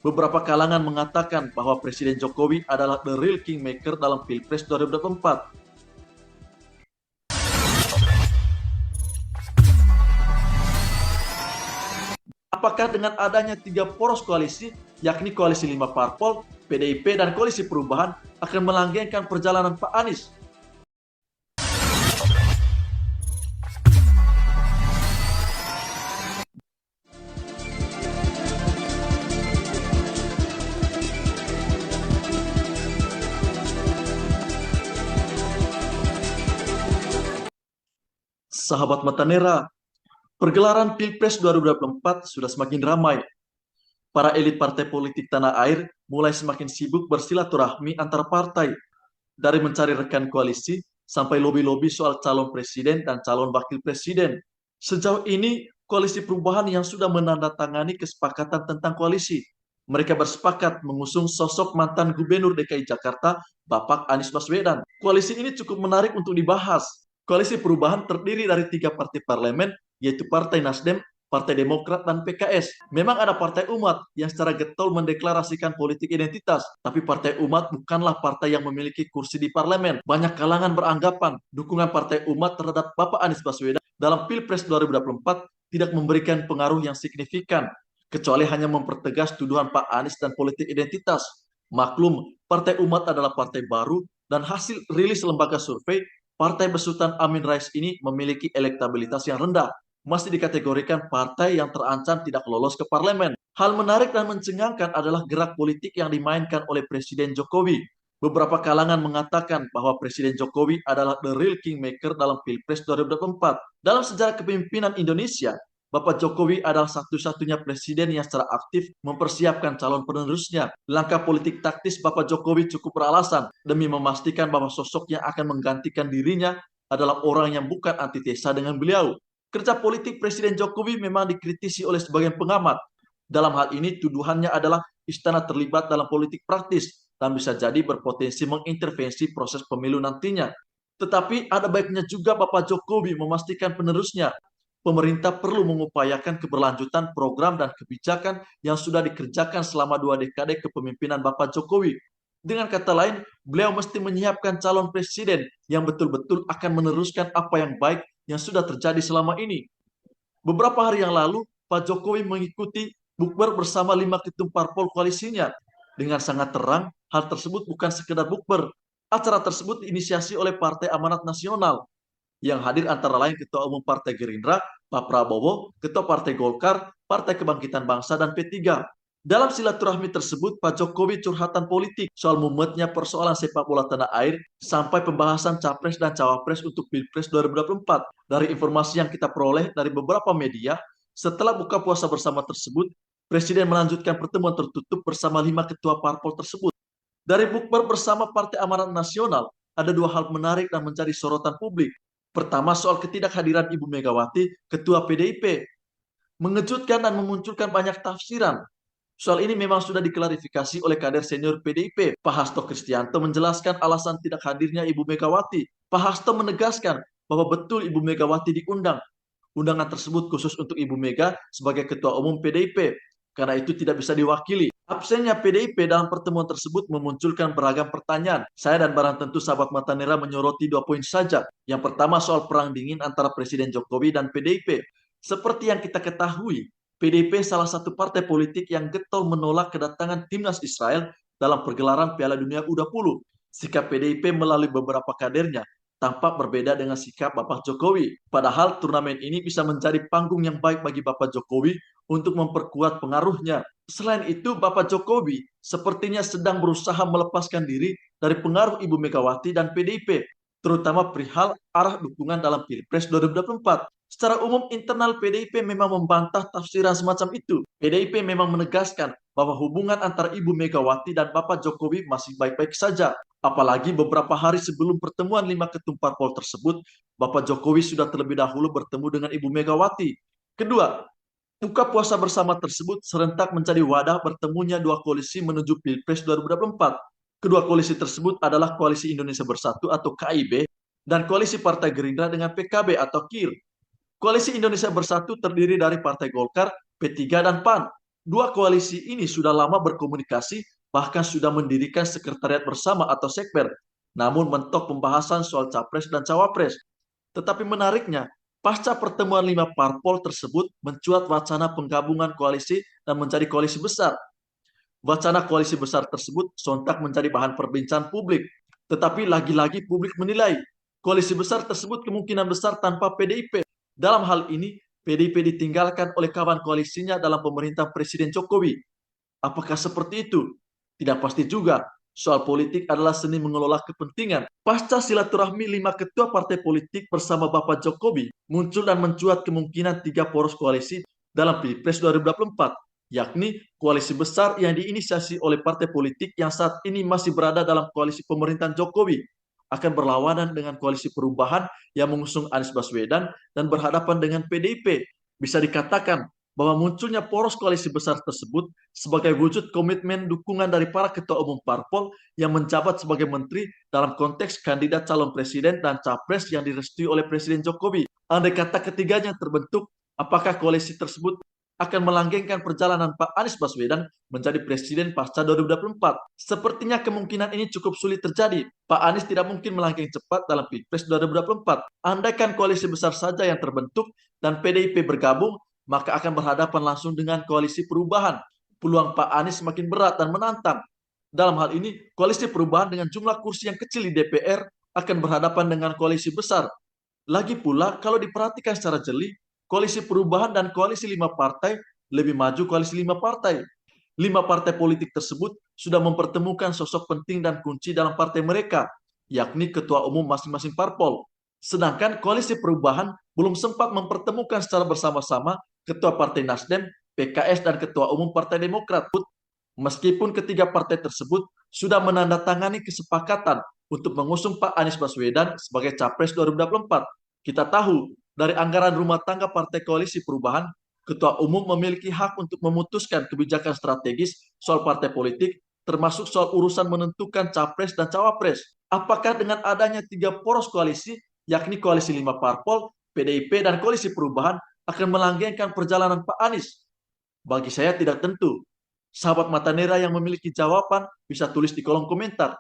Beberapa kalangan mengatakan bahwa Presiden Jokowi adalah the real kingmaker dalam Pilpres 2024. Apakah dengan adanya 3 poros koalisi, yakni koalisi 5 parpol, PDIP, dan koalisi perubahan, akan melanggengkan perjalanan Pak Anies? Sahabat Matanera, pergelaran Pilpres 2024 sudah semakin ramai. Para elit partai politik tanah air mulai semakin sibuk bersilaturahmi antar partai, dari mencari rekan koalisi sampai lobi-lobi soal calon presiden dan calon wakil presiden. Sejauh ini, koalisi perubahan yang sudah menandatangani kesepakatan tentang koalisi. Mereka bersepakat mengusung sosok mantan Gubernur DKI Jakarta, Bapak Anies Baswedan. Koalisi ini cukup menarik untuk dibahas. Koalisi perubahan terdiri dari 3 partai parlemen, yaitu Partai Nasdem, Partai Demokrat, dan PKS. Memang ada Partai Umat yang secara getol mendeklarasikan politik identitas, tapi Partai Umat bukanlah partai yang memiliki kursi di parlemen. Banyak kalangan beranggapan dukungan Partai Umat terhadap Bapak Anies Baswedan dalam Pilpres 2024 tidak memberikan pengaruh yang signifikan, kecuali hanya mempertegas tuduhan Pak Anies dan politik identitas. Maklum, Partai Umat adalah partai baru, dan hasil rilis lembaga survei, Partai Besutan Amin Rais ini memiliki elektabilitas yang rendah, masih dikategorikan partai yang terancam tidak lolos ke parlemen. Hal menarik dan mencengangkan adalah gerak politik yang dimainkan oleh Presiden Jokowi. Beberapa kalangan mengatakan bahwa Presiden Jokowi adalah the real kingmaker dalam Pilpres 2024. Dalam sejarah kepemimpinan Indonesia, Bapak Jokowi adalah satu-satunya presiden yang secara aktif mempersiapkan calon penerusnya. Langkah politik taktis Bapak Jokowi cukup beralasan demi memastikan bahwa sosok yang akan menggantikan dirinya adalah orang yang bukan antitesa dengan beliau. Kerja politik Presiden Jokowi memang dikritisi oleh sebagian pengamat. Dalam hal ini, tuduhannya adalah istana terlibat dalam politik praktis dan bisa jadi berpotensi mengintervensi proses pemilu nantinya. Tetapi ada baiknya juga Bapak Jokowi memastikan penerusnya. Pemerintah perlu mengupayakan keberlanjutan program dan kebijakan yang sudah dikerjakan selama 2 dekade kepemimpinan Bapak Jokowi. Dengan kata lain, beliau mesti menyiapkan calon presiden yang betul-betul akan meneruskan apa yang baik yang sudah terjadi selama ini. Beberapa hari yang lalu, Pak Jokowi mengikuti bukber bersama 5 ketum parpol koalisinya. Dengan sangat terang, hal tersebut bukan sekedar bukber. Acara tersebut diinisiasi oleh Partai Amanat Nasional, yang hadir antara lain Ketua Umum Partai Gerindra, Pak Prabowo, Ketua Partai Golkar, Partai Kebangkitan Bangsa, dan P3. Dalam silaturahmi tersebut, Pak Jokowi curhatan politik soal mumetnya persoalan sepak bola tanah air sampai pembahasan Capres dan Cawapres untuk Pilpres 2024. Dari informasi yang kita peroleh dari beberapa media, setelah buka puasa bersama tersebut, Presiden melanjutkan pertemuan tertutup bersama 5 ketua parpol tersebut. Dari bukber bersama Partai Amanat Nasional, ada 2 hal menarik dan menjadi sorotan publik. Pertama, soal ketidakhadiran Ibu Megawati, Ketua PDIP. Mengejutkan dan memunculkan banyak tafsiran. Soal ini memang sudah diklarifikasi oleh kader senior PDIP. Pak Hasto Kristianto menjelaskan alasan tidak hadirnya Ibu Megawati. Pak Hasto menegaskan bahwa betul Ibu Megawati diundang. Undangan tersebut khusus untuk Ibu Mega sebagai Ketua Umum PDIP. Karena itu tidak bisa diwakili. Absennya PDIP dalam pertemuan tersebut memunculkan beragam pertanyaan. Saya dan barang tentu sahabat Matanera menyoroti 2 poin saja. Yang pertama soal perang dingin antara Presiden Jokowi dan PDIP. Seperti yang kita ketahui, PDIP salah satu partai politik yang getol menolak kedatangan timnas Israel dalam pergelaran Piala Dunia U20. Sikap PDIP melalui beberapa kadernya tampak berbeda dengan sikap Bapak Jokowi. Padahal turnamen ini bisa menjadi panggung yang baik bagi Bapak Jokowi untuk memperkuat pengaruhnya. Selain itu, Bapak Jokowi sepertinya sedang berusaha melepaskan diri dari pengaruh Ibu Megawati dan PDIP, terutama perihal arah dukungan dalam Pilpres 2024. Secara umum, internal PDIP memang membantah tafsiran semacam itu. PDIP memang menegaskan bahwa hubungan antara Ibu Megawati dan Bapak Jokowi masih baik-baik saja. Apalagi beberapa hari sebelum pertemuan 5 ketum parpol tersebut, Bapak Jokowi sudah terlebih dahulu bertemu dengan Ibu Megawati. Kedua, buka puasa bersama tersebut serentak menjadi wadah bertemunya 2 koalisi menuju Pilpres 2024. Kedua koalisi tersebut adalah Koalisi Indonesia Bersatu atau KIB dan Koalisi Partai Gerindra dengan PKB atau KIR. Koalisi Indonesia Bersatu terdiri dari Partai Golkar, P3, dan PAN. Dua koalisi ini sudah lama berkomunikasi, bahkan sudah mendirikan sekretariat bersama atau sekber, namun mentok pembahasan soal capres dan cawapres. Tetapi menariknya, pasca pertemuan 5 parpol tersebut mencuat wacana penggabungan koalisi dan menjadi koalisi besar. Wacana koalisi besar tersebut sontak menjadi bahan perbincangan publik. Tetapi lagi-lagi publik menilai koalisi besar tersebut kemungkinan besar tanpa PDIP. Dalam hal ini, PDIP ditinggalkan oleh kawan koalisinya dalam pemerintahan Presiden Jokowi. Apakah seperti itu? Tidak pasti juga. Soal politik adalah seni mengelola kepentingan. Pasca silaturahmi 5 ketua partai politik bersama Bapak Jokowi, muncul dan mencuat kemungkinan 3 poros koalisi dalam Pilpres 2024, yakni koalisi besar yang diinisiasi oleh partai politik yang saat ini masih berada dalam koalisi pemerintahan Jokowi, akan berlawanan dengan koalisi perubahan yang mengusung Anies Baswedan dan berhadapan dengan PDIP. Bisa dikatakan bahwa munculnya poros koalisi besar tersebut sebagai wujud komitmen dukungan dari para ketua umum parpol yang menjabat sebagai menteri dalam konteks kandidat calon presiden dan capres yang direstui oleh Presiden Jokowi. Andai kata ketiganya terbentuk, apakah koalisi tersebut akan melanggengkan perjalanan Pak Anies Baswedan menjadi presiden pasca 2024? Sepertinya kemungkinan ini cukup sulit terjadi. Pak Anies tidak mungkin melanggeng cepat dalam Pilpres 2024. Andaikan koalisi besar saja yang terbentuk dan PDIP bergabung, maka akan berhadapan langsung dengan koalisi perubahan. Peluang Pak Anies semakin berat dan menantang. Dalam hal ini, koalisi perubahan dengan jumlah kursi yang kecil di DPR akan berhadapan dengan koalisi besar. Lagi pula, kalau diperhatikan secara jeli, koalisi perubahan dan koalisi 5 partai lebih maju koalisi 5 partai. 5 partai politik tersebut sudah mempertemukan sosok penting dan kunci dalam partai mereka, yakni ketua umum masing-masing parpol. Sedangkan koalisi perubahan belum sempat mempertemukan secara bersama-sama ketua partai Nasdem, PKS, dan ketua umum partai Demokrat. Meskipun ketiga partai tersebut sudah menandatangani kesepakatan untuk mengusung Pak Anies Baswedan sebagai Capres 2024. Kita tahu dari anggaran rumah tangga partai koalisi perubahan, Ketua Umum memiliki hak untuk memutuskan kebijakan strategis soal partai politik, termasuk soal urusan menentukan Capres dan Cawapres. Apakah dengan adanya 3 poros koalisi, yakni koalisi 5 parpol, PDIP, dan koalisi perubahan, akan melanggengkan perjalanan Pak Anies? Bagi saya tidak tentu. Sahabat Mata Nera yang memiliki jawaban bisa tulis di kolom komentar.